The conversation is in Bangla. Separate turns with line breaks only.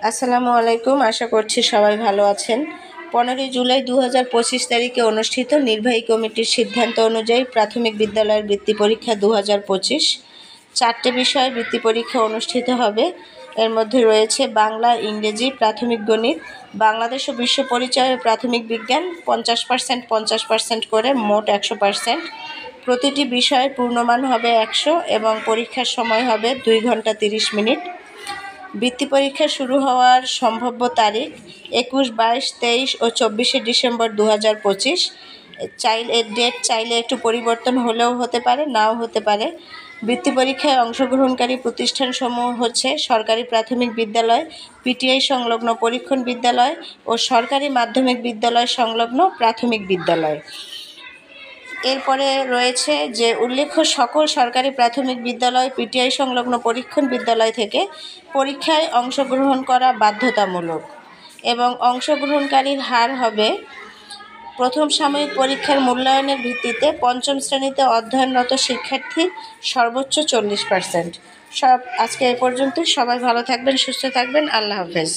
আসসালামু আলাইকুম। আশা করছি সবাই ভালো আছেন। 15 জুলাই 2025 তারিখে অনুষ্ঠিত নির্বাহী কমিটির সিদ্ধান্ত অনুযায়ী প্রাথমিক বিদ্যালয়ের বৃত্তি পরীক্ষা 2025 4টে বিষয়ে বৃত্তি পরীক্ষা অনুষ্ঠিত হবে। এর মধ্যে রয়েছে বাংলা, ইংরেজি, প্রাথমিক গণিত, বাংলাদেশ ও বিশ্ব পরিচয় ও প্রাথমিক বিজ্ঞান 50% 50% করে মোট 100%। প্রতিটি বিষয়ের পূর্ণমান হবে 100 এবং পরীক্ষার সময় হবে 2 ঘন্টা 30 মিনিট। বৃত্তি পরীক্ষা শুরু হওয়ার সম্ভাব্য তারিখ 21, 22, 23 ও 24শে ডিসেম্বর 2025। ডেট চাইলে একটু পরিবর্তন হলেও হতে পারে, নাও হতে পারে। বৃত্তি পরীক্ষায় অংশগ্রহণকারী প্রতিষ্ঠানসমূহ হচ্ছে সরকারি প্রাথমিক বিদ্যালয়, পিটিআই সংলগ্ন পরীক্ষণ বিদ্যালয় ও সরকারি মাধ্যমিক বিদ্যালয় সংলগ্ন প্রাথমিক বিদ্যালয়। এরপরে রয়েছে যে উল্লেখ্য সকল সরকারি প্রাথমিক বিদ্যালয়, পিটিআই সংলগ্ন পরীক্ষণ বিদ্যালয় থেকে পরীক্ষায় অংশগ্রহণ করা বাধ্যতামূলক এবং অংশগ্রহণকারীর হার হবে প্রথম সাময়িক পরীক্ষার মূল্যায়নের ভিত্তিতে পঞ্চম শ্রেণীতে অধ্যয়নরত শিক্ষার্থীর সর্বোচ্চ 40%। আজকে এ পর্যন্তই। সবাই ভালো থাকবেন, সুস্থ থাকবেন। আল্লাহ হাফেজ।